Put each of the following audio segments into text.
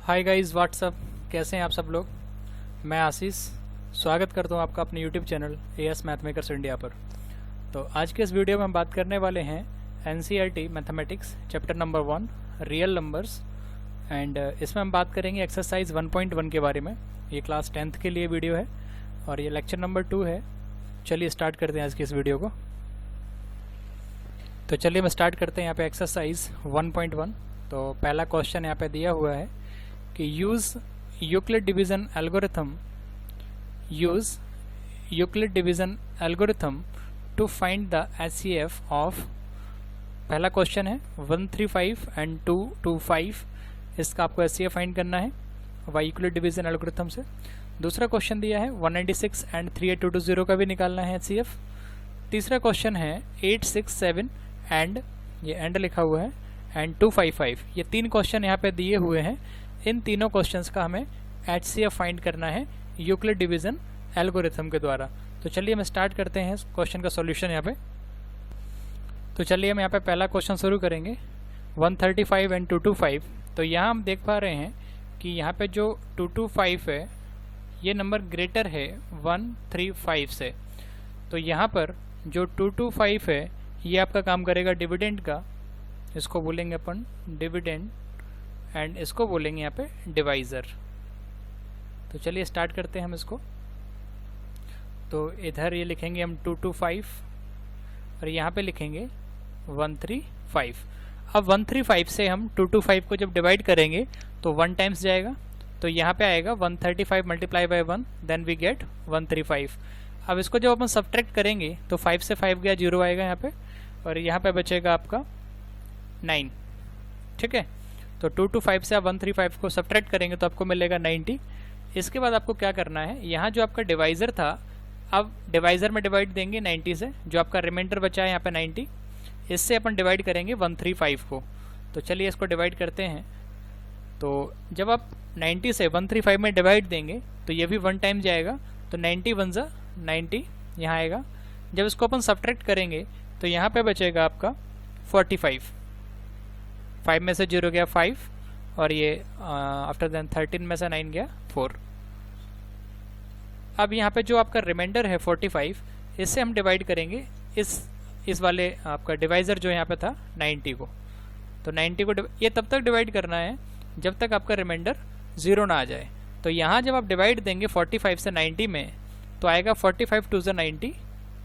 Hi guys what's up, कैसे हैं आप सब लोग। मैं आशीष स्वागत करता हूं आपका अपने YouTube channel as math makers India पर। तो आज के इस वीडियो में हम बात करने वाले हैं NCERT mathematics chapter number 1 real numbers and इसमें हम बात करेंगे एक्सरसाइज 1.1 के बारे में। ये क्लास 10th के लिए वीडियो है और ये लेक्चर नंबर 2 है। चलिए स्टार्ट करते हैं आज की इस वीडियो को। तो चलिए हम स्टार्ट करते हैं यहाँ पे एक्सरसाइज 1.1। तो पहला क्वेश्चन यहाँ पे दिया हुआ है कि use Euclid division algorithm to find the HCF of. पहला क्वेश्चन है 135 एंड 225, इसका आपको एचसीएफ फाइंड करना है वाई यूक्लिड डिवीजन एल्गोरिथम से। दूसरा क्वेश्चन दिया है 196 एंड 38220 का भी निकालना है एचसीएफ। तीसरा क्वेश्चन है 867 एंड ये एंड लिखा हुआ है एंड 255। ये तीन क्वेश्चन यहाँ पे दिए हुए हैं। इन तीनों क्वेश्चंस का हमें एचसीएफ फाइंड करना है यूक्लिड डिवीजन एल्गोरिथम के द्वारा। तो चलिए हम स्टार्ट करते हैं क्वेश्चन का सॉल्यूशन यहाँ पे। तो चलिए हम यहाँ पे पहला क्वेश्चन शुरू करेंगे 135 एंड 225। तो यहाँ हम देख पा रहे हैं कि यहाँ पे जो 225 है ये नंबर ग्रेटर है 135 से। तो यहाँ पर जो 225 है ये आपका काम करेगा डिविडेंड का, इसको बोलेंगे अपन डिविडेंड एंड इसको बोलेंगे यहाँ पे डिवाइज़र। तो चलिए स्टार्ट करते हैं हम इसको। तो इधर ये लिखेंगे हम 225 और यहाँ पे लिखेंगे 135। अब 135 से हम 225 को जब डिवाइड करेंगे तो 1 टाइम्स जाएगा, तो यहाँ पे आएगा 135 multiply by 1 then we get 135। अब इसको जब अपन सब्ट्रैक्ट करेंगे तो 5 से 5 गया 0 आएगा यहाँ पे और यहाँ पे बचेगा आपका 9। ठीक है, तो 225 से आप 135 को सब्ट्रैक्ट करेंगे तो आपको मिलेगा 90। इसके बाद आपको क्या करना है, यहाँ जो आपका डिवाइज़र था अब डिवाइज़र में डिवाइड देंगे 90 से, जो आपका रिमाइंडर बचा है यहाँ पे 90, इससे अपन डिवाइड करेंगे 135 को। तो चलिए इसको डिवाइड करते हैं। तो जब आप 90 से 135 में डिवाइड देंगे तो ये भी 1 टाइम जाएगा, तो 90 1 जा 90 यहाँ आएगा। जब इसको अपन सब्ट्रैक्ट करेंगे तो यहाँ पे बचेगा आपका 45। 5 में से 0 गया 5 और ये आफ्टर देन 13 में से 9 गया 4। अब यहाँ पे जो आपका रिमाइंडर है 45, इससे हम डिवाइड करेंगे इस वाले आपका डिवाइज़र जो यहाँ पे था 90 को। तो 90 को ये तब तक डिवाइड करना है जब तक आपका रिमाइंडर 0 ना आ जाए। तो यहाँ जब आप डिवाइड देंगे 45 से 90 में तो आएगा 45 2 ज़ा 90।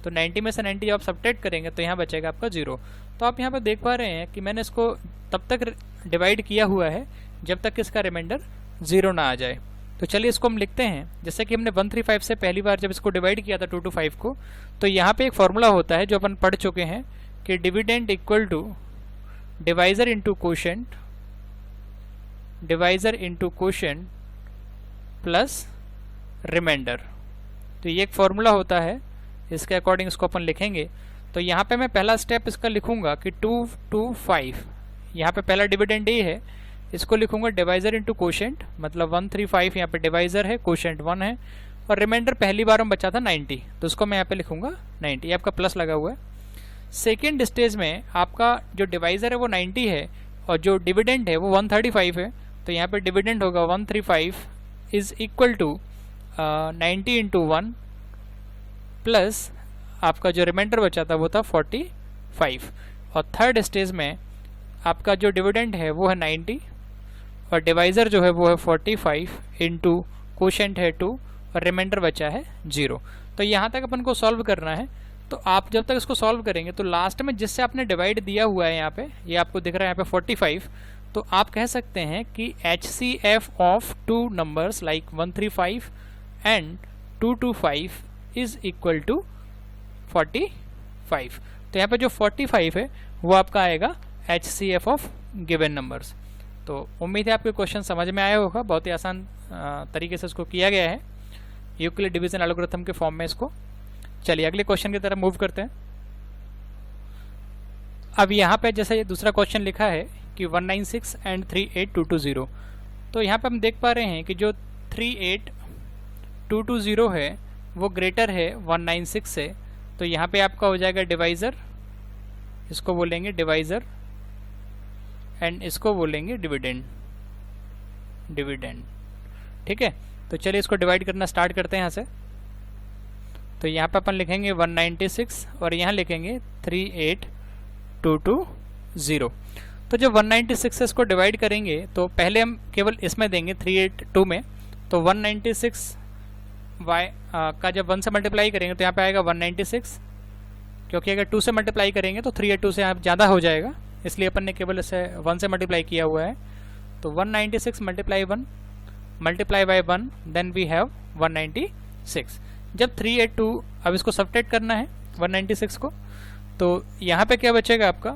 तो 90 में से 90 जब आप सब्ट्रैक्ट करेंगे तो यहाँ बचेगा आपका 0। तो आप यहाँ पर देख पा रहे हैं कि मैंने इसको तब तक डिवाइड किया हुआ है जब तक इसका रिमाइंडर 0 ना आ जाए। तो चलिए इसको हम लिखते हैं। जैसे कि हमने 135 से पहली बार जब इसको डिवाइड किया था 225 को, तो यहाँ पे एक फॉर्मूला होता है जो अपन पढ़ चुके हैं कि dividend equal to divisor into quotient plus remainder. तो ये एक फॉर्मूला होता है, इसके अकॉर्डिंग इसको अपन लिखेंगे। तो यहाँ पे मैं पहला स्टेप इसका लिखूंगा कि 225, यहाँ पे पहला डिविडेंड ये है, इसको लिखूंगा डिवाइज़र इंटू कोशेंट, मतलब 135 यहाँ पे डिवाइज़र है, कोशेंट 1 है और रिमाइंडर पहली बार हम बचा था 90, तो उसको मैं यहाँ पे लिखूंगा 90। ये आपका प्लस लगा हुआ है। सेकेंड स्टेज में आपका जो डिवाइज़र है वो 90 है और जो डिविडेंड है वो 135 है। तो यहाँ पे डिविडेंड होगा 135 is equal to 90 into 1 plus आपका जो रिमाइंडर बचा था वो था 45। और थर्ड स्टेज में आपका जो डिविडेंड है वो है 90 और डिवाइज़र जो है वो है 45 इंटू कोशेंट है 2 और रिमाइंडर बचा है 0। तो यहाँ तक अपन को सॉल्व करना है। तो आप जब तक इसको सॉल्व करेंगे तो लास्ट में जिससे आपने डिवाइड दिया हुआ है यहाँ पे, ये आपको दिख रहा है यहाँ पे 45, तो आप कह सकते हैं कि HCF of two numbers like 135 and 225 is equal to 45। तो यहाँ पे जो 45 है वो आपका आएगा HCF ऑफ गिवन नंबर्स। तो उम्मीद है आपको क्वेश्चन समझ में आया होगा। बहुत ही आसान तरीके से इसको किया गया है यूक्लिड डिवीजन एल्गोरिथम के फॉर्म में इसको। चलिए अगले क्वेश्चन की तरफ मूव करते हैं। अब यहाँ पे जैसे दूसरा क्वेश्चन लिखा है कि 196 एंड 38220। तो यहाँ पे हम देख पा रहे हैं कि जो 38220 है वो ग्रेटर है 196 से। तो यहाँ पे आपका हो जाएगा डिवाइज़र, इसको बोलेंगे डिवाइज़र एंड इसको बोलेंगे डिविडेंड। डिविडेंड। ठीक है, तो चलिए इसको डिवाइड करना स्टार्ट करते हैं यहाँ से। तो यहाँ पे अपन लिखेंगे 196 और यहाँ लिखेंगे 38220। तो जब 196 से इसको डिवाइड करेंगे तो पहले हम केवल इसमें देंगे 382 में, तो 196 y का जब 1 से मल्टीप्लाई करेंगे तो यहाँ पे आएगा 196, क्योंकि अगर 2 से मल्टीप्लाई करेंगे तो 382 से आप ज़्यादा हो जाएगा, इसलिए अपन ने केवल इसे 1 से मल्टीप्लाई किया हुआ है। तो 196 multiply 1 multiply by 1 then we have 196। जब 382 अब इसको सब्ट्रैक्ट करना है 196 को, तो यहाँ पे क्या बचेगा आपका,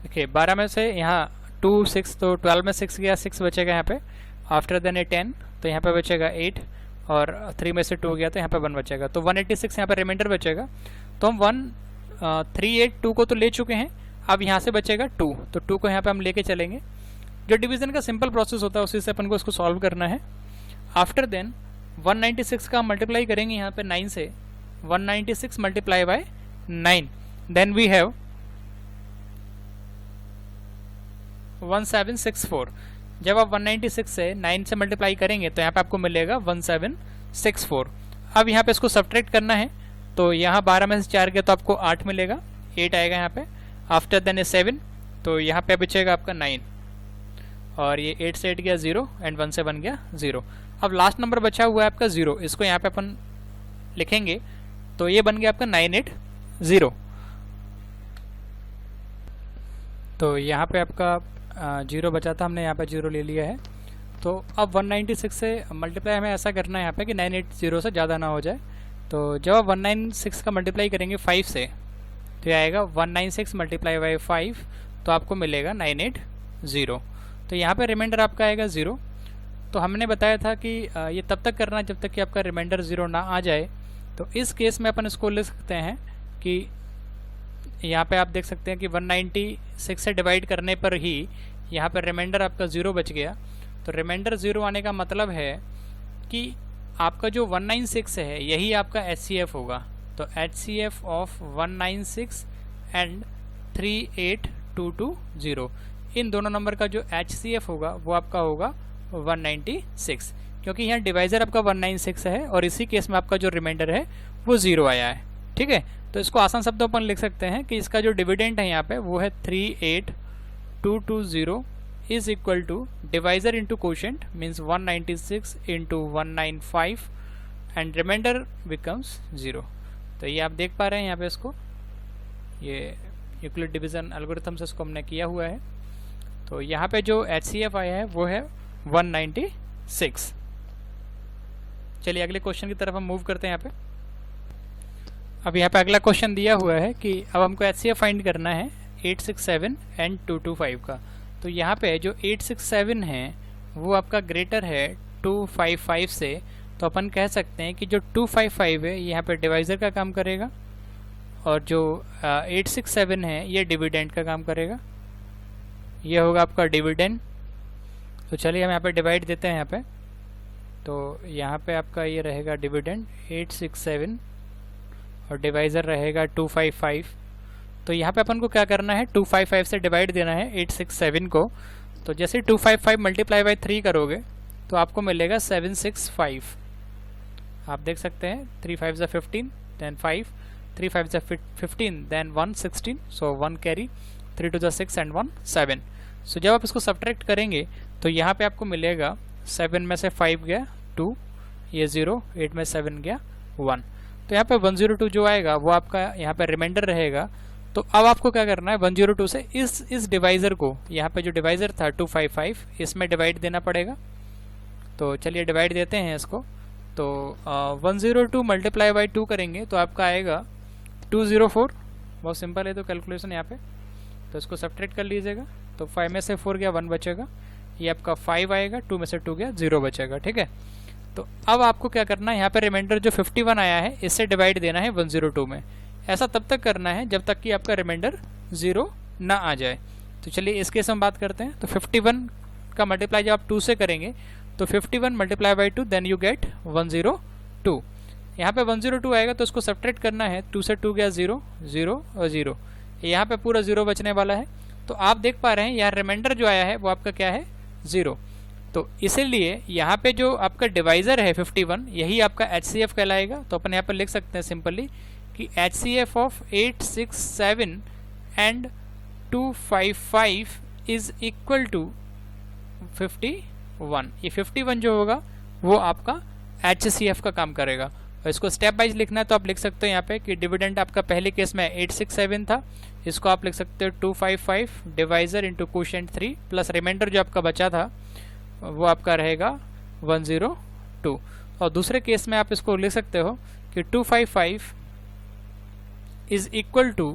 देखिए 12 में से यहाँ 2 6, तो 12 में 6 गया, 6 बचेगा यहाँ पे। आफ्टर देन ए 10, तो यहाँ पे बचेगा 8 और 3 में से 2 गया तो यहाँ पे 1 बचेगा, तो 186 यहाँ पे रिमाइंडर बचेगा। तो हम 382 को तो ले चुके हैं, अब यहाँ से बचेगा 2, तो 2 को यहाँ पे हम लेके चलेंगे। जो डिवीजन का सिंपल प्रोसेस होता है उसी से अपन को इसको सॉल्व करना है। आफ्टर देन 196 का हम मल्टीप्लाई करेंगे यहाँ पे 9 से, 196 multiply by 9 then we have 1764। जब आप 196 से 9 से मल्टीप्लाई करेंगे तो यहाँ पे आपको मिलेगा 1764। अब यहाँ पे इसको सब्ट्रैक्ट करना है, तो यहाँ 12 में से 4 गया तो आपको 8 मिलेगा, 8 आएगा यहाँ पे। आफ्टर देन ए 7, तो यहाँ पे बचेगा आपका 9 और ये 8 से 8 गया 0 एंड 1 से 1 गया 0। अब लास्ट नंबर बचा हुआ है आपका 0, इसको यहाँ पे अपन लिखेंगे तो ये बन गया आपका 980। तो यहाँ पे आपका 0 बचा था, हमने यहाँ पे 0 ले लिया है। तो अब 196 से मल्टीप्लाई हमें ऐसा करना है यहाँ पे कि 980 से ज़्यादा ना हो जाए। तो जब आप 196 का मल्टीप्लाई करेंगे 5 से तो ये आएगा 196 मल्टीप्लाई बाई 5, तो आपको मिलेगा 980। तो यहाँ पे रिमाइंडर आपका आएगा 0। तो हमने बताया था कि ये तब तक करना जब तक कि आपका रिमाइंडर 0 ना आ जाए। तो इस केस में अपन इसको लिख सकते हैं कि यहाँ पे आप देख सकते हैं कि 196 से डिवाइड करने पर ही यहाँ पर रिमाइंडर आपका 0 बच गया। तो रिमाइंडर 0 आने का मतलब है कि आपका जो 196 है यही आपका HCF होगा। तो HCF ऑफ 196 एंड 38220, इन दोनों नंबर का जो HCF होगा वो आपका होगा 196, क्योंकि यहाँ डिवाइजर आपका 196 है और इसी केस में आपका जो रिमाइंडर है वो 0 आया है। ठीक है, तो इसको आसान शब्दों पर लिख सकते हैं कि इसका जो डिविडेंड है यहाँ पे वो है 38220 is equal to divisor into quotient means 196 into 195 and remainder becomes 0। तो ये आप देख पा रहे हैं यहाँ पे इसको, ये यूक्लिड डिवीजन एल्गोरिथम से इसको हमने किया हुआ है। तो यहाँ पे जो HCF आया है वो है 196। चलिए अगले क्वेश्चन की तरफ हम मूव करते हैं। यहाँ पे अब यहाँ पे अगला क्वेश्चन दिया हुआ है कि अब हमको HCF फाइंड करना है 867 एंड 225 का। तो यहाँ पे जो 867 है वो आपका ग्रेटर है 255 से, तो अपन कह सकते हैं कि जो 255 है यहाँ पे डिवाइजर का काम करेगा और जो 867 है ये डिविडेंड का काम करेगा। ये होगा आपका डिविडेंड। तो चलिए हम यहाँ पे डिवाइड देते हैं यहाँ पे। तो यहाँ पे आपका ये रहेगा डिविडेंड 867 और डिवाइज़र रहेगा 255। तो यहाँ पे अपन को क्या करना है, 255 से डिवाइड देना है 867 को। तो जैसे 255 मल्टीप्लाई बाई 3 करोगे तो आपको मिलेगा 765। आप देख सकते हैं 3 5 ज़ा 15 देन 5, 3 5 ज़ा 15 देन 1 16, सो 1 कैरी, 3 2 ज़ा 6 एंड 1 7। सो जब आप इसको सब्ट्रैक्ट करेंगे तो यहाँ पे आपको मिलेगा 7 में से 5 गया 2, ये 0, 8 में 7 गया 1। तो यहाँ पे 102 जो आएगा वो आपका यहाँ पे रिमाइंडर रहेगा। तो अब आपको क्या करना है, 102 से इस डिवाइज़र को, यहाँ पे जो डिवाइज़र था 255, इसमें डिवाइड देना पड़ेगा। तो चलिए डिवाइड देते हैं इसको। तो 102 मल्टीप्लाई बाई 2 करेंगे तो आपका आएगा 204। बहुत सिंपल है तो कैलकुलेशन यहाँ पे। तो इसको सब्ट्रैक्ट कर लीजिएगा। तो 5 में से 4 गया 1 बचेगा, ये आपका 5 आएगा, 2 में से 2 गया 0 बचेगा। ठीक है, तो अब आपको क्या करना है, यहाँ पे रिमाइंडर जो 51 आया है इससे डिवाइड देना है 102 में। ऐसा तब तक करना है जब तक कि आपका रिमाइंडर 0 ना आ जाए। तो चलिए इस केस में बात करते हैं। तो 51 का मल्टीप्लाई जब आप 2 से करेंगे तो 51 multiply by 2 then you get 102। यहाँ पे 102 आएगा तो उसको सब्ट्रैक्ट करना है, 2 से 2 गया 0 0 और 0, यहाँ पे पूरा 0 बचने वाला है। तो आप देख पा रहे हैं यहाँ रिमाइंडर जो आया है वो आपका क्या है 0। तो इसीलिए यहाँ पे जो आपका डिवाइज़र है 51 यही आपका HCF कहलाएगा। तो अपन यहाँ पर लिख सकते हैं सिंपली कि HCF of 867 and 255 is equal to 51। ये 51 जो होगा वो आपका HCF का काम करेगा। और इसको स्टेप वाइज लिखना है तो आप लिख सकते हो यहाँ पे कि डिविडेंड आपका पहले केस में 867 था, इसको आप लिख सकते हो 255 divisor into quotient 3 plus remainder जो आपका बचा था वो आपका रहेगा 102। और दूसरे केस में आप इसको लिख सकते हो कि 255 इज इक्वल टू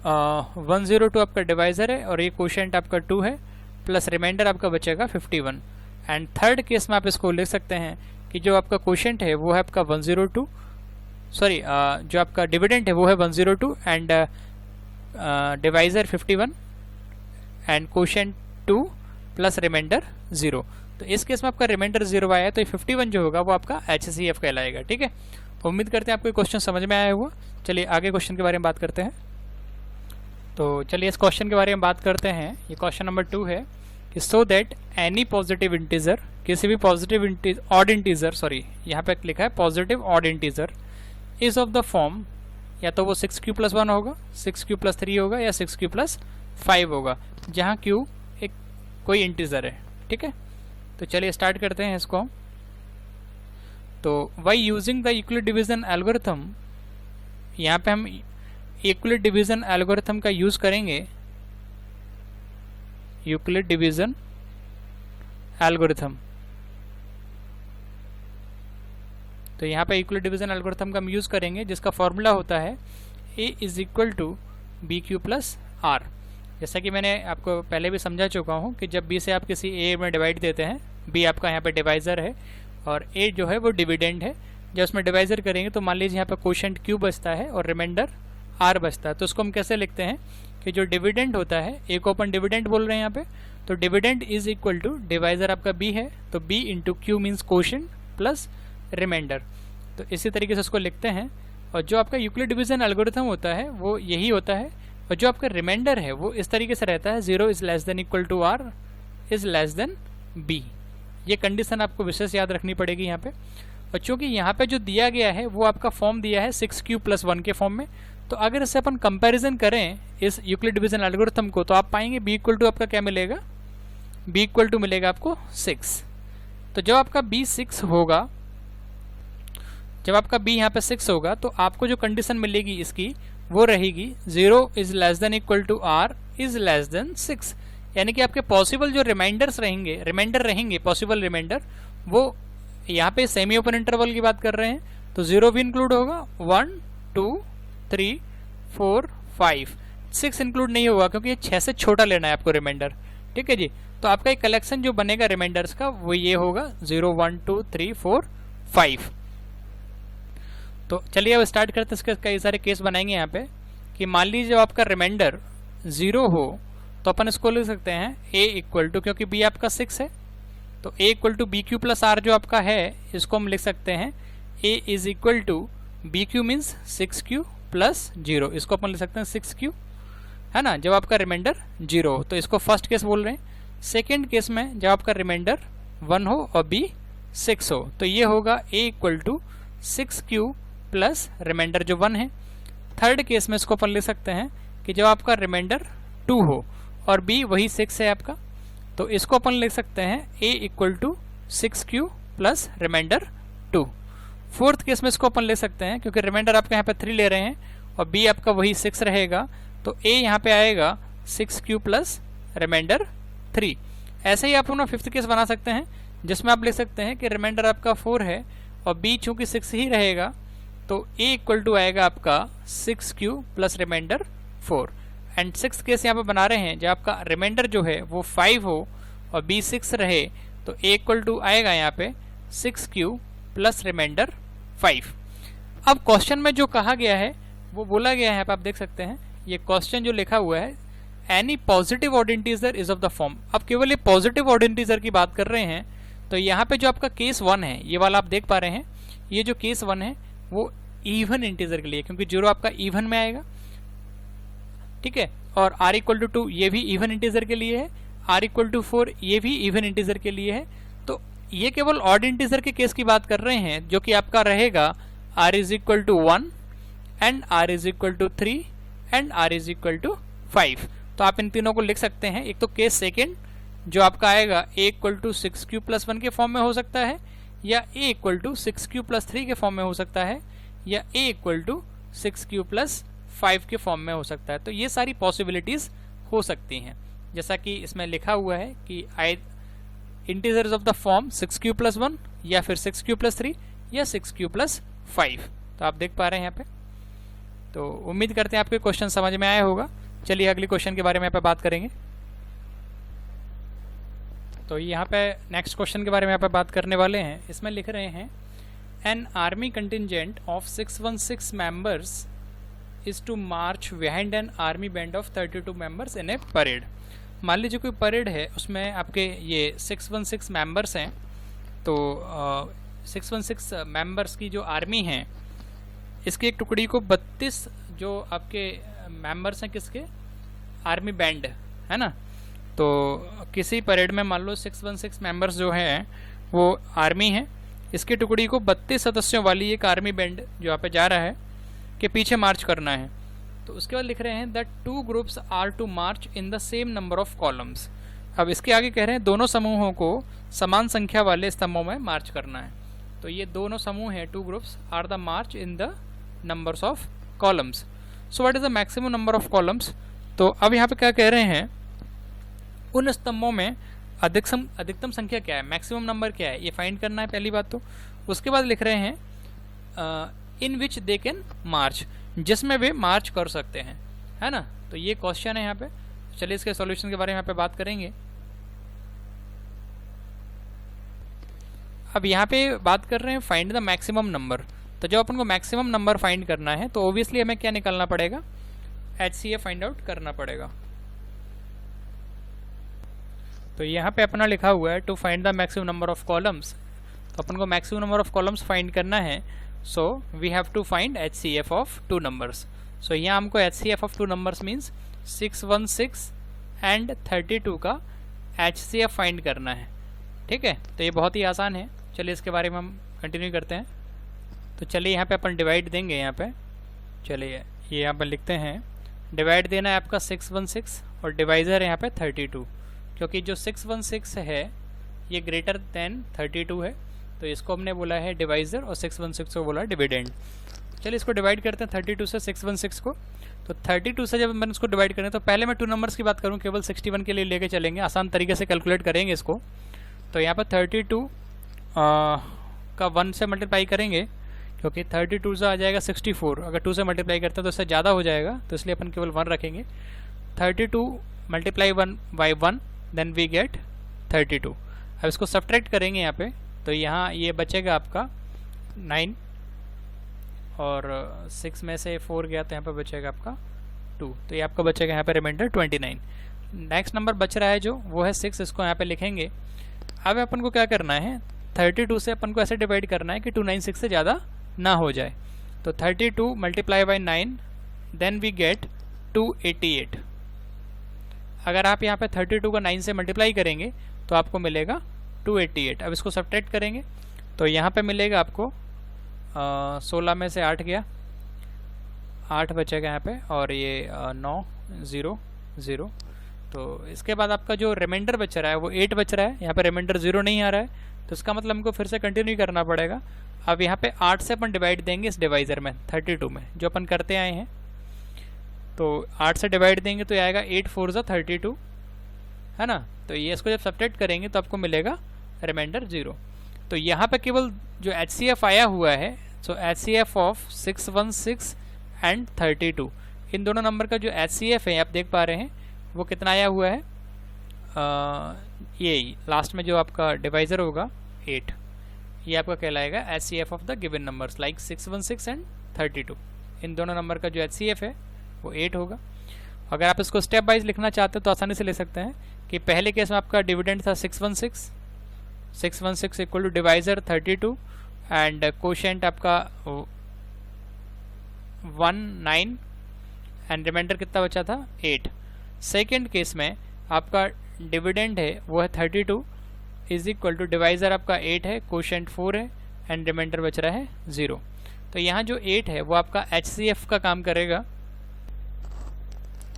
102 आपका डिवाइजर है और ये क्वोशिएंट आपका 2 है प्लस रिमाइंडर आपका बचेगा 51। एंड थर्ड केस में आप इसको लिख सकते हैं कि जो आपका क्वोशिएंट है वो है आपका 102, सॉरी जो आपका डिविडेंड है वो है 102 and divisor 51 and quotient 2 plus remainder 0। तो इस केस में आपका रिमाइंडर 0 आया है तो ये 51 जो होगा वो आपका HCF कहलाएगा। ठीक है, तो उम्मीद करते हैं आपको ये क्वेश्चन समझ में आया हुआ। चलिए आगे क्वेश्चन के बारे में बात करते हैं। तो चलिए इस क्वेश्चन के बारे में बात करते हैं। ये क्वेश्चन नंबर 2 है कि so that any positive integer, किसी भी पॉजिटिव ऑड इंटीजर, सॉरी यहाँ पे लिखा है positive odd integer is of the form, या तो वो 6q + 1 होगा, 6q + 3 होगा या 6q + 5 होगा, जहाँ q एक कोई इंटीजर है। ठीक है, तो चलिए स्टार्ट करते हैं इसको। तो by using the Euclid division algorithm, यहाँ पे हम यूक्लिड डिवीजन एल्गोरिथम का यूज करेंगे, यूक्लिड डिवीजन एल्गोरिथम। तो यहाँ पे यूक्लिड डिवीजन एल्गोरिथम का हम यूज करेंगे जिसका फॉर्मूला होता है a = bq + r। जैसा कि मैंने आपको पहले भी समझा चुका हूँ कि जब b से आप किसी a में डिवाइड देते हैं, b आपका यहाँ पे डिवाइजर है और a जो है वो डिविडेंड है, जब उसमें डिवाइजर करेंगे तो मान लीजिए यहाँ पे क्वोशिएंट q बचता है और रिमाइंडर r बचता है। तो उसको हम कैसे लिखते हैं कि जो डिविडेंड होता है, a को अपन डिविडेंड बोल रहे हैं यहाँ पे, तो dividend is equal to divisor आपका b है तो b into q means quotient plus remainder. तो इसी तरीके से उसको लिखते हैं। और जो आपका यूक्लिड डिवीजन एल्गोरिथम होता है वो यही होता है, और जो आपका रिमाइंडर है वो इस तरीके से रहता है 0 is less than equal to r is less than b। ये कंडीशन आपको विशेष याद रखनी पड़ेगी यहाँ पे। और चूंकि यहाँ पे जो दिया गया है वो आपका फॉर्म दिया है 6q + 1 के फॉर्म में, तो अगर इससे अपन कंपैरिजन करें इस यूक्लिड डिवीजन एल्गोरिथम को तो आप पाएंगे b = आपका क्या मिलेगा, b = मिलेगा आपको 6। तो जब आपका b 6 होगा, जब आपका b यहाँ पे 6 होगा तो आपको जो कंडीशन मिलेगी इसकी वो रहेगी 0 is less than equal to r is less than 6। यानी कि आपके पॉसिबल जो रिमाइंडर्स रहेंगे, रिमाइंडर रहेंगे पॉसिबल रिमाइंडर, वो यहाँ पे सेमी ओपन इंटरवल की बात कर रहे हैं तो 0 भी इंक्लूड होगा, 1 2 3 4 5, 6 इंक्लूड नहीं होगा क्योंकि ये 6 से छोटा लेना है आपको रिमाइंडर। ठीक है जी, तो आपका एक कलेक्शन जो बनेगा रिमाइंडर्स का वो ये होगा 0 1 2 3 4 5। तो चलिए अब स्टार्ट करते हैं, इसके कई सारे केस बनाएंगे यहाँ पे कि मान लीजिए जब आपका रिमाइंडर 0 हो तो अपन इसको लिख सकते हैं a = क्योंकि b आपका 6 है तो a = bq + r जो आपका है इसको हम लिख सकते हैं a = bq मीन्स 6q + 0, इसको अपन लिख सकते हैं 6q, है ना, जब आपका रिमाइंडर 0 हो। तो इसको फर्स्ट केस बोल रहे हैं। सेकेंड केस में जब आपका रिमाइंडर 1 हो और b 6 हो तो ये होगा a = 6q प्लस रिमाइंडर जो 1 है। थर्ड केस में इसको अपन लिख सकते हैं कि जब आपका रिमाइंडर 2 हो और b वही 6 है आपका, तो इसको अपन लिख सकते हैं a = 6q plus remainder 2। Fourth case में इसको अपन ले सकते हैं क्योंकि रिमाइंडर आपके यहाँ पे 3 ले रहे हैं और b आपका वही 6 रहेगा तो a यहाँ पे आएगा 6q प्लस रिमाइंडर 3। ऐसे ही आप अपना फिफ्थ केस बना सकते हैं जिसमें आप लिख सकते हैं कि रिमाइंडर आपका 4 है और b चूंकि 6 ही रहेगा तो a = आएगा आपका 6q plus remainder 4। And six case यहाँ पे बना रहे हैं जब आपका रिमाइंडर जो है वो 5 हो और b 6 रहे तो a = आएगा यहाँ पे 6q प्लस रिमाइंडर 5। अब क्वेश्चन में जो कहा गया है वो बोला गया है, आप देख सकते हैं ये क्वेश्चन जो लिखा हुआ है any positive odd integer is of the form. अब केवल ये पॉजिटिव ऑड इंटीजर की बात कर रहे हैं तो यहाँ पे जो आपका केस 1 है ये वाला आप देख पा रहे हैं, ये जो केस 1 है वो इवन इंटीजर के लिए, क्योंकि 0 आपका इवन में आएगा ठीक है। और r इक्वल टू 2 ये भी इवन इंटीजर के लिए है, r इक्वल टू 4 ये भी इवन इंटीजर के लिए है। तो ये केवल ऑड इंटीजर के केस की बात कर रहे हैं, जो कि आपका रहेगा r is equal to 1 and r is equal to 3 and r is equal to 5। तो आप इन तीनों को लिख सकते हैं। एक तो केस सेकेंड जो आपका आएगा a equal to 6q plus 1 के फॉर्म में हो सकता है, या a equal to 6q plus 3 के फॉर्म में हो सकता है, या a equal to 6q plus 5 के फॉर्म में हो सकता है। तो ये सारी पॉसिबिलिटीज हो सकती हैं, जैसा कि इसमें लिखा हुआ है कि integers of the form 6q plus 1 या फिर 6q प्लस 3 या 6q प्लस 5। तो आप देख पा रहे हैं यहाँ पे। तो उम्मीद करते हैं आपके क्वेश्चन समझ में आया होगा। चलिए अगली क्वेश्चन के बारे में यहाँ पे बात करेंगे। तो यहाँ पे नेक्स्ट क्वेश्चन के बारे में यहाँ पे बात करने वाले हैं। इसमें लिख रहे हैं an army contingent of 616 members is to march behind an army band of 32 members in a parade. मान लीजिए कोई परेड है, उसमें आपके ये 616 मेंबर्स हैं। तो 616 मेंबर्स की जो आर्मी है, इसकी एक टुकड़ी को 32 जो आपके मेंबर्स हैं किसके, आर्मी बैंड है ना। तो किसी परेड में मान लो 616 मेंबर्स जो हैं वो आर्मी हैं, इसकी टुकड़ी को 32 सदस्यों वाली एक आर्मी बैंड जो यहाँ पे जा रहा है के पीछे मार्च करना है। तो उसके बाद लिख रहे हैं that 2 groups are to march in the same number of columns. अब इसके आगे कह रहे हैं दोनों समूहों को समान संख्या वाले स्तंभों में मार्च करना है। तो ये दोनों समूह हैं, 2 groups are the march in the numbers of columns. So what is the maximum number of columns. तो अब यहाँ पे क्या कह रहे हैं, उन स्तंभों में अधिकतम संख्या क्या है, मैक्सिमम नंबर क्या है, ये फाइंड करना है पहली बात। तो उसके बाद लिख रहे हैं इन विच दे कैन मार्च, जिसमें वे मार्च कर सकते हैं, है ना। तो ये क्वेश्चन है यहाँ पे। चलिए इसके सॉल्यूशन के बारे में यहाँ पे बात करेंगे। अब यहाँ पे बात कर रहे हैं फाइंड द मैक्सिमम नंबर। तो जब अपन को मैक्सिमम नंबर फाइंड करना है तो ऑब्वियसली हमें क्या निकालना पड़ेगा, HCF फाइंड आउट करना पड़ेगा। तो यहाँ पे अपना लिखा हुआ है to find the maximum number of columns. तो अपन को maximum number of columns find करना है। So we have to find HCF of 2 numbers. So यहाँ हमको HCF of 2 numbers means 616 and 32 का HCF फाइंड करना है, ठीक है। तो ये बहुत ही आसान है। चलिए इसके बारे में हम कंटिन्यू करते हैं। तो चलिए यहाँ पे अपन डिवाइड देंगे। यहाँ पे चलिए ये यहाँ पर लिखते हैं, डिवाइड देना है आपका 616 और डिवाइज़र है यहाँ पे 32, क्योंकि जो 616 है ये ग्रेटर देन 32 है, तो इसको हमने बोला है डिवाइज़र और 616 को बोला डिविडेंड। चलिए इसको डिवाइड करते हैं 32 से 616 को। तो 32 से जब हम इसको डिवाइड करें तो पहले मैं 2 नंबर्स की बात करूँ, केवल 61 के लिए लेके चलेंगे, आसान तरीके से कैलकुलेट करेंगे इसको। तो यहाँ पर 32 का 1 से मल्टीप्लाई करेंगे, क्योंकि 32 से आ जाएगा 64। अगर 2 से मल्टीप्लाई करते हैं तो इससे ज़्यादा हो जाएगा, तो इसलिए अपन केवल 1 रखेंगे। 32 multiply 1 by 1 then we get 32। अब इसको सब्ट्रैक्ट करेंगे यहाँ पे, तो यहाँ ये बचेगा आपका 9 और 6 में से 4 गया तो यहाँ पे बचेगा आपका 2, तो ये आपका बचेगा यहाँ पे रिमाइंडर 29। नेक्स्ट नंबर बच रहा है जो वो है 6, इसको यहाँ पे लिखेंगे। अब अपन को क्या करना है, 32 से अपन को ऐसे डिवाइड करना है कि 296 से ज़्यादा ना हो जाए। तो 32 multiply by 9 then we get 288। अगर आप यहाँ पे 32 को 9 से मल्टीप्लाई करेंगे तो आपको मिलेगा 288। अब इसको सब्ट्रैक्ट करेंगे तो यहाँ पे मिलेगा आपको 16 में से 8 गया, 8 बचेगा यहाँ पे, और ये 9 0 0। तो इसके बाद आपका जो रिमाइंडर बच रहा है वो 8 बच रहा है। यहाँ पे रिमाइंडर 0 नहीं आ रहा है, तो इसका मतलब हमको फिर से कंटिन्यू करना पड़ेगा। अब यहाँ पे 8 से अपन डिवाइड देंगे इस डिवाइज़र में 32 में, जो अपन करते आए हैं। तो 8 से डिवाइड देंगे तो आएगा 8 4 ज़ा 32, है ना। तो ये इसको जब सब्ट्रैक्ट करेंगे तो आपको मिलेगा रिमाइंडर 0। तो यहाँ पे केवल जो HCF आया हुआ है, सो HCF ऑफ 616 एंड 32, इन दोनों नंबर का जो HCF है आप देख पा रहे हैं वो कितना आया हुआ है, ये लास्ट में जो आपका डिवाइज़र होगा 8, ये आपका कहलाएगा HCF of the given numbers like 616 and 32। इन दोनों नंबर का जो HCF है वो 8 होगा। अगर आप इसको स्टेप वाइज लिखना चाहते हो तो आसानी से ले सकते हैं कि पहले केस में आपका डिविडेंड था 616 equal to divisor 32 and quotient आपका 19 एंड रिमाइंडर कितना बचा था 8। सेकेंड केस में आपका डिविडेंड है वो है 32 इज इक्वल टू डिवाइजर आपका 8 है, कोशेंट 4 है एंड रिमाइंडर बच रहा है 0। तो यहाँ जो 8 है वो आपका HCF का काम करेगा।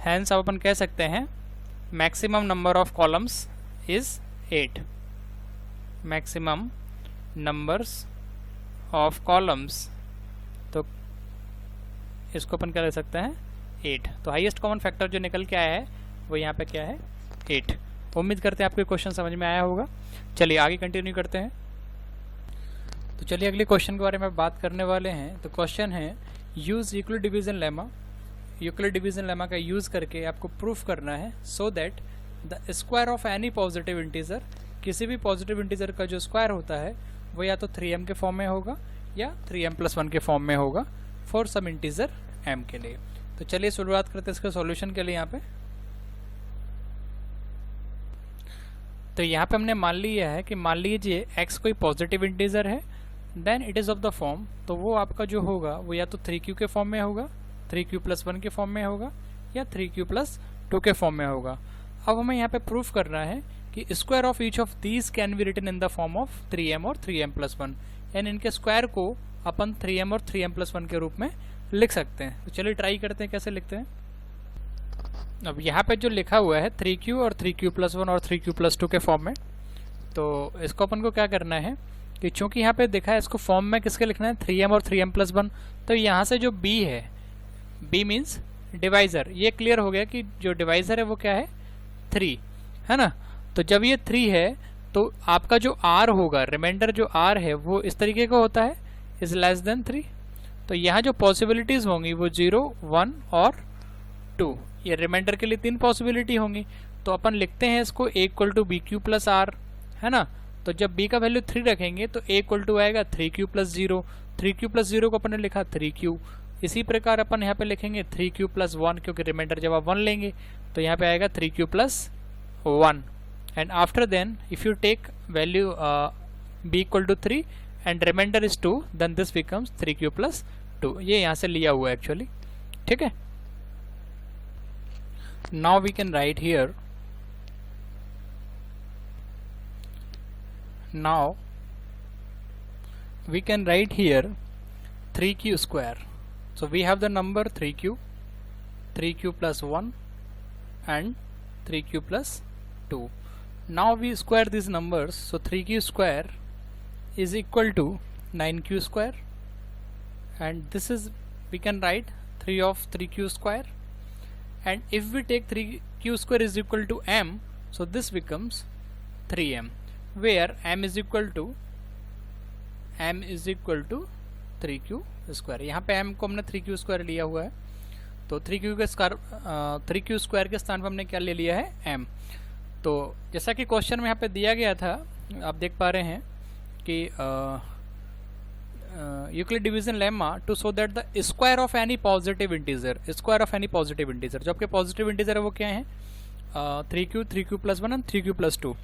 हैंस आप अपन कह सकते हैं maximum number of columns is 8। Maximum numbers of columns, तो इसको अपन क्या ले सकते हैं 8। तो हाईएस्ट कॉमन फैक्टर जो निकल के आया है वो यहाँ पे क्या है 8। उम्मीद करते हैं आपको क्वेश्चन समझ में आया होगा। चलिए आगे कंटिन्यू करते हैं। तो चलिए अगले क्वेश्चन के बारे में बात करने वाले हैं। तो क्वेश्चन है use Euclid division lemma. Euclid division lemma का यूज करके आपको प्रूफ करना है so that the square of any positive integer, किसी भी पॉजिटिव इंटीजर का जो स्क्वायर होता है वो या तो 3m के फॉर्म में होगा या 3m+1 के फॉर्म में होगा फॉर सम इंटीजर m के लिए। तो चलिए शुरुआत करते हैं इसके सॉल्यूशन के लिए। यहाँ पे तो यहाँ पे हमने मान लिया है कि मान लीजिए x कोई पॉजिटिव इंटीजर है, then it is of the form, तो वो आपका जो होगा वो या तो 3q के फॉर्म में होगा, 3q+1 के फॉर्म में होगा या 3q+2 के फॉर्म में होगा। अब हमें यहाँ पे प्रूफ करना है कि square of each of these can be written in the form of 3m और 3m+1, यानी इनके स्क्वायर को अपन 3m और 3m+1 के रूप में लिख सकते हैं। तो चलिए ट्राई करते हैं कैसे लिखते हैं। अब यहाँ पे जो लिखा हुआ है 3q और 3q+1 और 3q+2 के फॉर्म में, तो इसको अपन को क्या करना है कि चूंकि यहाँ पे देखा है इसको फॉर्म में किसके लिखना है 3m और 3m+1, तो यहाँ से जो b है, b मीन्स डिवाइजर, ये क्लियर हो गया कि जो डिवाइजर है वो क्या है 3 है ना। तो जब ये 3 है तो आपका जो r होगा, रिमाइंडर जो r है वो इस तरीके का होता है इज लेस देन 3। तो यहाँ जो पॉसिबिलिटीज होंगी वो 0, 1 और 2, ये रिमाइंडर के लिए 3 पॉसिबिलिटी होंगी। तो अपन लिखते हैं इसको a = bq+r है ना। तो जब b का वैल्यू 3 रखेंगे तो a = आएगा 3q+0, 3q+0 को अपन ने लिखा 3q। इसी प्रकार अपन यहाँ पे लिखेंगे 3q+1, क्योंकि रिमाइंडर जब आप 1 लेंगे तो यहाँ पे आएगा 3q+1। And after then if you take value b = 3 and remainder is 2, then this becomes 3q+2। ये यहाँ से लिया हुआ है एक्चुअली, ठीक है। Now we can write here, now we can write here 3q². So we have the number 3q, 3q+1 and 3q+2. Now we square these numbers, so 3q² is equal to 9q², and this is, we can write 3 of 3q², and if we take 3q² is equal to m, so this becomes 3m, where m is equal to 3q²। यहाँ पे m को हमने 3q² लिया हुआ है, तो 3q² के स्थान पर हमने क्या ले लिया है m। तो जैसा कि क्वेश्चन में यहाँ पे दिया गया था, आप देख पा रहे हैं कि Euclid division lemma to show that the square of any positive integer, square of any positive integer, जो आपके पॉजिटिव इंटीजर है वो क्या है 3q, 3q+1 एंड 3q+2।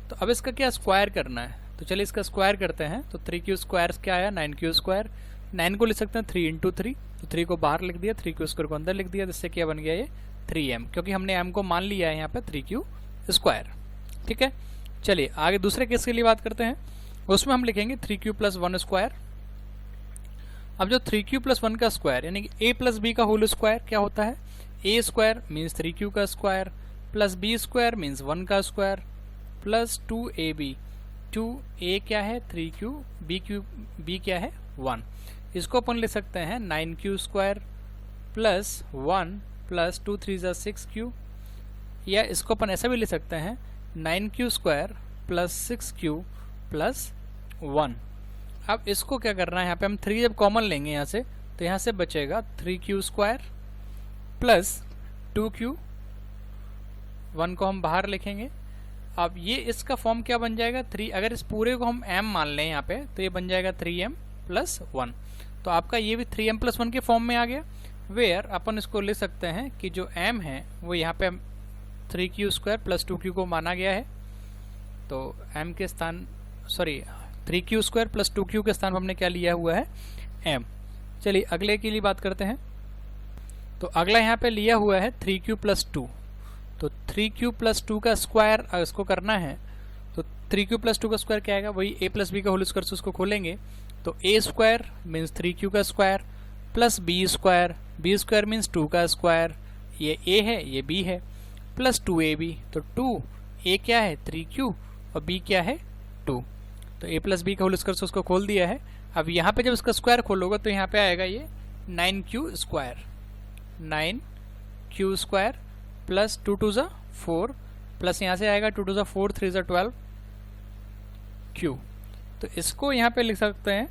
तो अब इसका क्या स्क्वायर करना है, तो चलिए इसका स्क्वायर करते हैं। तो 3q² क्या आया 9q², 9 को लिख सकते हैं 3 × 3, तो 3 को बाहर लिख दिया, 3q² को अंदर लिख दिया, जिससे क्या बन गया ये 3m, क्योंकि हमने m को मान लिया है यहाँ पे 3q², ठीक है। चलिए आगे दूसरे केस के लिए बात करते हैं, उसमें हम लिखेंगे 3q+1²। अब जो 3q+1 का स्क्वायर यानी कि a+b का होल स्क्वायर क्या होता है, a² मीन्स 3q का स्क्वायर प्लस b² मीन्स 1 का स्क्वायर प्लस 2ab, 2a क्या है 3q, b क्या है 1। इसको अपन ले सकते हैं 9q² प्लस 1 प्लस 2 3 6q, या इसको अपन ऐसा भी ले सकते हैं 9q² प्लस 6q प्लस 1। अब इसको क्या करना है, यहाँ पे हम 3 जब कॉमन लेंगे यहाँ से, तो यहाँ से बचेगा 3q² प्लस 2q, 1 को हम बाहर लिखेंगे। अब ये इसका फॉर्म क्या बन जाएगा 3, अगर इस पूरे को हम m मान लें यहाँ पे, तो ये बन जाएगा 3m+1। तो आपका ये भी 3m+1 के फॉर्म में आ गया, वेयर अपन इसको ले सकते हैं कि जो m है वो यहाँ पे 3q² प्लस 2q को माना गया है, तो m के स्थान 3q² प्लस 2q के स्थान पर हमने क्या लिया हुआ है m। चलिए अगले के लिए बात करते हैं। तो अगला यहाँ पे लिया हुआ है 3q प्लस 2, तो 3q प्लस 2 का स्क्वायर इसको करना है, तो 3q प्लस 2 का स्क्वायर क्या आएगा, वही a प्लस बी का होल स्क्वायर से उसको खोलेंगे, तो a स्क्वायर मीन्स 3q का square plus b square means 2 का स्क्वायर, ये a है ये b है, प्लस 2ab, तो 2a क्या है 3q और b क्या है 2, तो a प्लस बी का होल स्क्वायर से उसको खोल दिया है। अब यहाँ पे जब इसका स्क्वायर खोलोगे तो यहाँ पे आएगा ये 9q स्क्वायर प्लस 2 2 ज़ा 4 प्लस यहाँ से आएगा 2 2 ज़ा 4 3 ज़ा 12 q, तो इसको यहाँ पे लिख सकते हैं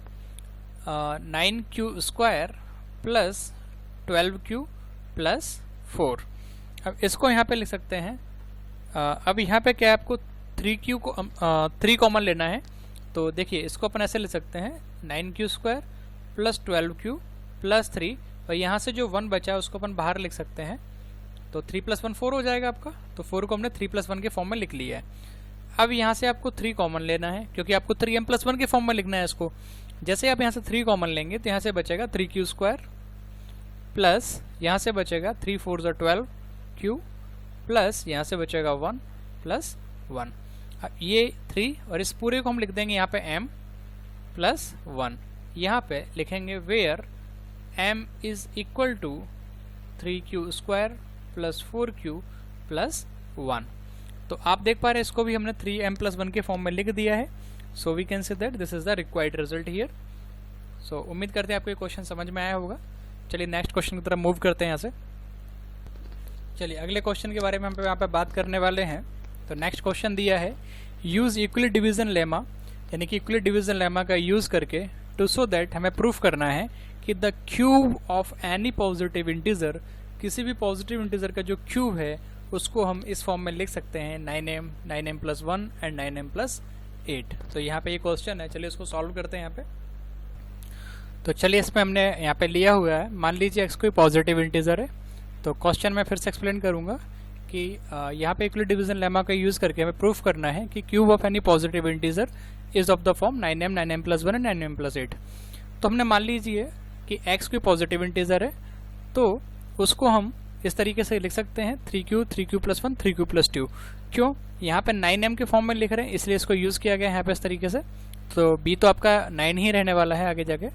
9q square plus 12q plus 4। अब इसको यहाँ पे लिख सकते हैं, अब यहाँ पे क्या है आपको 3q को 3 कॉमन लेना है, तो देखिए इसको अपन ऐसे ले सकते हैं 9q square plus 12q plus 3, और यहाँ से जो 1 बचा है उसको अपन बाहर लिख सकते हैं, तो 3 + 1 4 हो जाएगा आपका, तो 4 को हमने 3 + 1 के फॉर्म में लिख लिया है। अब यहाँ से आपको 3 कॉमन लेना है, क्योंकि आपको 3m + 1 के फॉर्म में लिखना है इसको। जैसे आप यहाँ से 3 कॉमन लेंगे तो यहाँ से बचेगा 3q स्क्वायर प्लस यहाँ से बचेगा 3 4 ज़ा 12q प्लस यहाँ से बचेगा 1 प्लस 1। अब ये 3 और इस पूरे को हम लिख देंगे यहाँ पे m प्लस 1, यहाँ पे लिखेंगे where m is equal to 3q square plus 4q plus 1। तो आप देख पा रहे हैं इसको भी हमने 3m + 1 के फॉर्म में लिख दिया है। So we can say that this is the required result here. So उम्मीद करते हैं आपको ये क्वेश्चन समझ में आया होगा। चलिए नेक्स्ट क्वेश्चन की तरफ मूव करते हैं यहाँ से। चलिए अगले क्वेश्चन के बारे में हम यहाँ पे बात करने वाले हैं। तो नेक्स्ट क्वेश्चन दिया है यूज इक्वली डिवीजन लेमा, यानी कि इक्वली डिवीजन लेमा का यूज करके टू शो दैट हमें प्रूफ करना है कि the cube of any positive integer, किसी भी पॉजिटिव इंटीजर का जो क्यूब है उसको हम इस फॉर्म में लिख सकते हैं 9m, 9m + 1 एंड 9m + 8। तो यहाँ पे ये क्वेश्चन है, चलिए इसको सॉल्व करते हैं यहाँ पे। तो चलिए इसमें हमने यहाँ पे लिया हुआ है, मान लीजिए x कोई पॉजिटिव इंटीजर है। तो क्वेश्चन मैं फिर से एक्सप्लेन करूँगा कि यहाँ पे इक्वली डिवीजन लेमा का यूज़ करके हमें प्रूफ करना है कि cube of any positive integer is of the form 9m, 9m + 1 and 9m + 8। तो हमने मान लीजिए कि x कोई पॉजिटिव इंटीजर है, तो उसको हम इस तरीके से लिख सकते हैं 3q, 3q + 1, 3q + 2। क्यों, यहाँ पे 9m के फॉर्म में लिख रहे हैं इसलिए इसको यूज़ किया गया है यहाँ पे इस तरीके से। तो b तो आपका 9 ही रहने वाला है आगे जाके,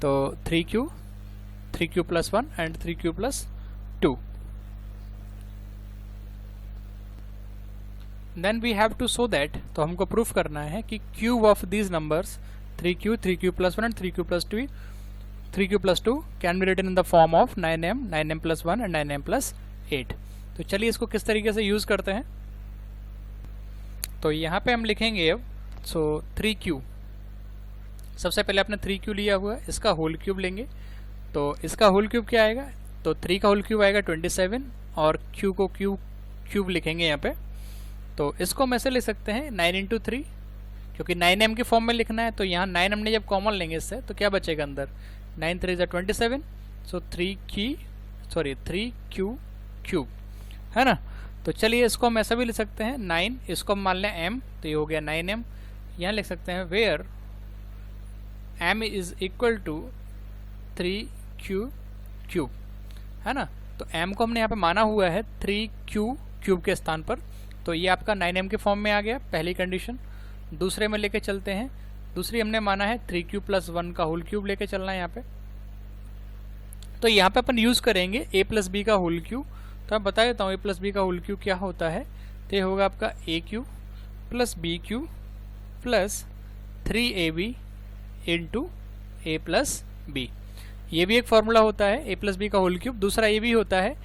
तो 3q, 3q + 1 and 3q + 2। Then we have to show that, तो हमको प्रूफ करना है कि cube of these numbers 3q, 3q + 1 and 3q + 2, 3q + 2 can be written in the form of 9m, 9m + 1 and 9m + 8। तो चलिए इसको किस तरीके से यूज करते हैं। तो यहाँ पे हम लिखेंगे अब 3q, सबसे पहले आपने 3q लिया हुआ है, इसका होल क्यूब लेंगे। तो इसका होल क्यूब क्या आएगा, तो 3 का होल क्यूब आएगा 27 और q को क्यूब लिखेंगे यहाँ पे। तो इसको हम ऐसे लिख सकते हैं 9 × 3, क्योंकि 9m के फॉर्म में लिखना है। तो यहाँ 9 हमने जब कॉमन लेंगे इससे तो क्या बचेगा अंदर, 9 3 = 27, सो 3q क्यूब है ना। तो चलिए इसको हम ऐसा भी लिख सकते हैं 9, इसको हम मान लें m, तो ये हो गया 9m। यहाँ लिख सकते हैं where m is equal to 3q cube है ना। तो m को हमने यहाँ पे माना हुआ है 3q क्यूब के स्थान पर। तो ये आपका 9m के फॉर्म में आ गया पहली कंडीशन। दूसरे में लेके चलते हैं, दूसरी हमने माना है 3q + 1 का होल क्यूब लेके चलना है यहाँ पे। तो यहाँ पे अपन यूज करेंगे a + b का होल क्यूब। तो मैं बता देता हूँ a + b का होल क्यूब क्या होता है। तो ये होगा आपका aq + bq + 3ab × a + b। ये भी एक फॉर्मूला होता है a + b का होल क्यूब। दूसरा ये भी होता है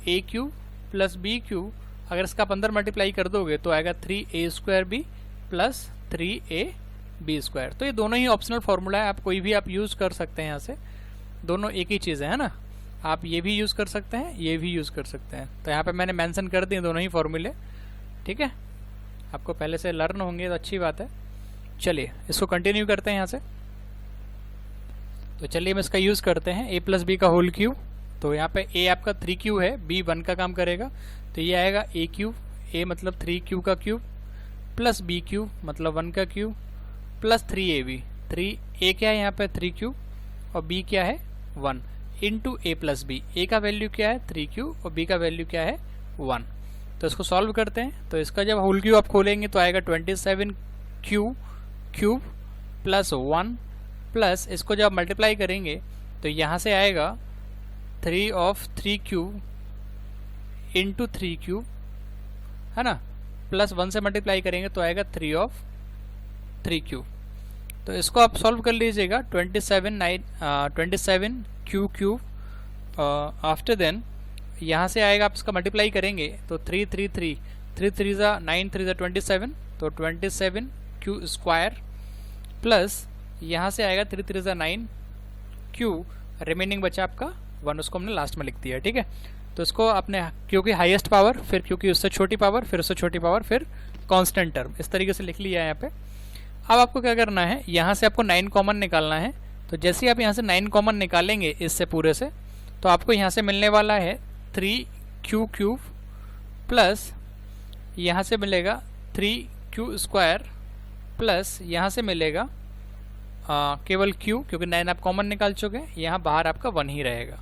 aq + bq, अगर इसका आप अंदर मल्टीप्लाई कर दोगे तो आएगा 3a² + 3ab²। तो ये दोनों ही ऑप्शनल फार्मूला है, आप कोई भी आप यूज़ कर सकते हैं यहाँ से, दोनों एक ही चीज़ है ना। आप ये भी यूज़ कर सकते हैं, ये भी यूज़ कर सकते हैं। तो यहाँ पे मैंने मेंशन कर दिए दोनों ही फार्मूले, ठीक है। आपको पहले से लर्न होंगे तो अच्छी बात है। चलिए इसको कंटिन्यू करते हैं यहाँ से। तो चलिए हम इसका यूज़ करते हैं a + b का होल क्यूब। तो यहाँ पे a आपका 3q है, b 1 का काम करेगा, तो ये आएगा a³ a मतलब 3q का क्यूब प्लस bq मतलब 1 का क्यूब प्लस 3ab। 3a क्या है यहाँ पे 3q और b क्या है 1। इंटू ए प्लस बी। ए का वैल्यू क्या है 3q और बी का वैल्यू क्या है 1। तो इसको सॉल्व करते हैं। तो इसका जब होल क्यूब आप खोलेंगे तो आएगा 27q क्यूब प्लस 1 प्लस इसको जब मल्टीप्लाई करेंगे तो यहाँ से आएगा 3 ऑफ 3q इंटू 3q, है ना, प्लस 1 से मल्टीप्लाई करेंगे तो आएगा 3 ऑफ 3q। तो इसको आप सॉल्व कर लीजिएगा 27q क्यूब। आफ्टर देन यहाँ से आएगा, आप इसका मल्टीप्लाई करेंगे तो 3 3 3 3 3 ज़ा 9 3 ज़ा 27, तो 27q स्क्वायर प्लस यहाँ से आएगा 3 3 ज़ा 9q, रिमेनिंग बचा आपका 1, उसको हमने लास्ट में लिख दिया, ठीक है। तो इसको आपने क्योंकि हाईएस्ट पावर, फिर क्योंकि उससे छोटी पावर, फिर उससे छोटी पावर, फिर कांस्टेंट टर्म, इस तरीके से लिख लिया है यहाँ पे। अब आपको क्या करना है, यहाँ से आपको 9 कॉमन निकालना है। तो जैसे ही आप यहाँ से 9 कॉमन निकालेंगे इससे पूरे से, तो आपको यहाँ से मिलने वाला है 3q क्यूब प्लस यहाँ से मिलेगा 3q स्क्वायर प्लस यहाँ से मिलेगा केवल q, क्योंकि 9 आप कॉमन निकाल चुके हैं, यहाँ बाहर आपका 1 ही रहेगा।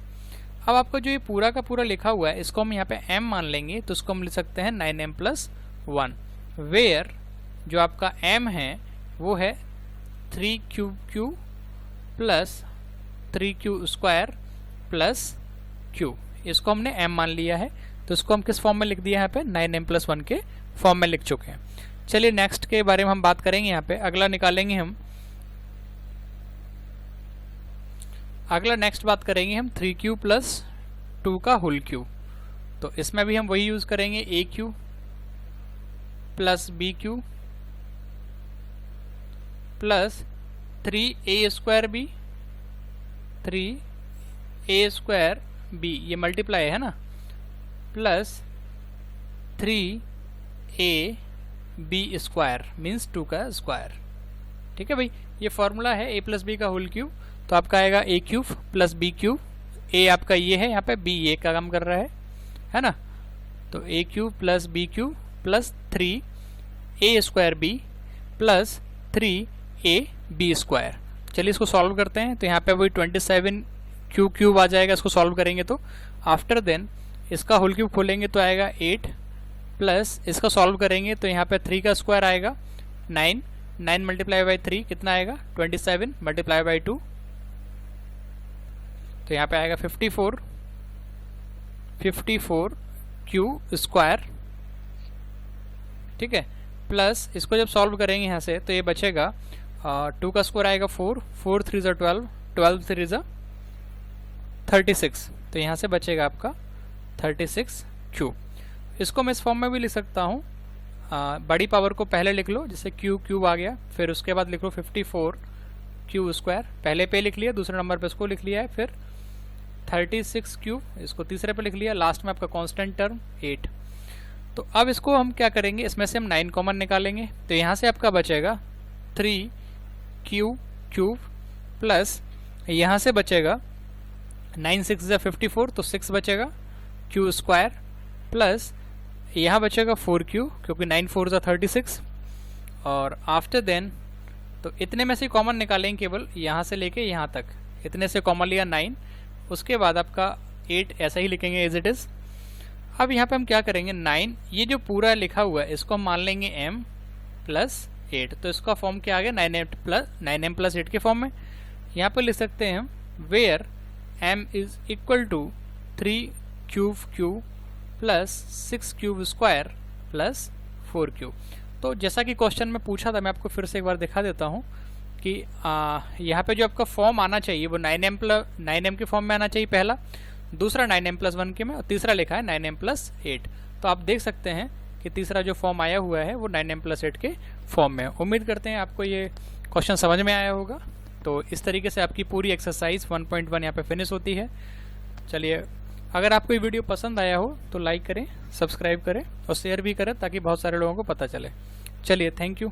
अब आपको जो ये पूरा का पूरा लिखा हुआ है इसको हम यहाँ पे m मान लेंगे, तो इसको हम लिख सकते हैं 9m प्लस 1, वेयर जो आपका m है वो है 3q plus 3q square plus q, इसको हमने m मान लिया है। तो इसको हम किस फॉर्म में लिख दिया है यहाँ पे 9m प्लस 1 के फॉर्म में लिख चुके हैं। चलिए नेक्स्ट के बारे में हम बात करेंगे। यहाँ पे अगला निकालेंगे हम, अगला नेक्स्ट बात करेंगे हम 3q प्लस 2 का होल क्यूब। तो इसमें भी हम वही यूज करेंगे aq plus bq plus 3a square b, 3a square b ये मल्टीप्लाई है ना, plus 3a b square means 2 का स्क्वायर, ठीक है भाई। ये फॉर्मूला है a प्लस बी का होल क्यूब। तो आपका आएगा a cube plus b cube, a आपका ये है, यहाँ पे b ये का काम कर रहा है ना। तो a cube plus b cube plus 3a square b plus 3a b square. चलिए इसको सॉल्व करते हैं। तो यहाँ पे वही 27q क्यूब आ जाएगा, इसको सॉल्व करेंगे तो। आफ्टर देन इसका होल क्यूब खोलेंगे तो आएगा 8 प्लस इसका सॉल्व करेंगे तो यहाँ पे 3 का स्क्वायर आएगा 9, 9 मल्टीप्लाई बाई 3 कितना आएगा 27 मल्टीप्लाई बाई 2, तो यहाँ पे आएगा 54q स्क्वायर, ठीक है। प्लस इसको जब सॉल्व करेंगे यहाँ से तो ये बचेगा 2 का स्क्वायर आएगा 4, 4 3 ज़ा 12, 12 3 ज़ा 36, तो यहाँ से बचेगा आपका 36q। इसको मैं इस फॉर्म में भी लिख सकता हूँ, बड़ी पावर को पहले लिख लो, जैसे q क्यूब आ गया, फिर उसके बाद लिख लो 54q स्क्वायर, पहले पे लिख लिया, दूसरे नंबर पे इसको लिख लिया है, फिर 36q इसको तीसरे पे लिख लिया, लास्ट में आपका कांस्टेंट टर्म 8। तो अब इसको हम क्या करेंगे, इसमें से हम 9 कॉमन निकालेंगे। तो यहाँ से आपका बचेगा 3q क्यूब प्लस यहाँ से बचेगा 9 6 ज़ा 54, तो 6 बचेगा q स्क्वायर प्लस यहाँ बचेगा 4q, क्योंकि 9 4 ज़ा 36। और आफ्टर देन तो इतने में से कॉमन निकालेंगे, केवल यहाँ से लेके यहाँ तक इतने से कॉमन लिया 9, उसके बाद आपका 8 ऐसा ही लिखेंगे एज इट इज़। अब यहाँ पे हम क्या करेंगे 9, ये जो पूरा लिखा हुआ है इसको हम मान लेंगे m प्लस 8, तो इसका फॉर्म क्या आ गया 9m प्लस 8 के फॉर्म में। यहाँ पर लिख सकते हैं हम where m is equal to 3q plus 6q square plus 4q। तो जैसा कि क्वेश्चन में पूछा था, मैं आपको फिर से एक बार दिखा देता हूँ कि यहाँ पे जो आपका फॉर्म आना चाहिए वो 9m के फॉर्म में आना चाहिए पहला, दूसरा 9m प्लस 1 के में, और तीसरा लिखा है 9m प्लस 8। तो आप देख सकते हैं कि तीसरा जो फॉर्म आया हुआ है वो 9m प्लस 8 के फॉर्म में। उम्मीद करते हैं आपको ये क्वेश्चन समझ में आया होगा। तो इस तरीके से आपकी पूरी एक्सरसाइज 1.1 यहाँ पे फिनिश होती है। चलिए, अगर आपको ये वीडियो पसंद आया हो तो लाइक करें, सब्सक्राइब करें और शेयर भी करें ताकि बहुत सारे लोगों को पता चले। चलिए, थैंक यू।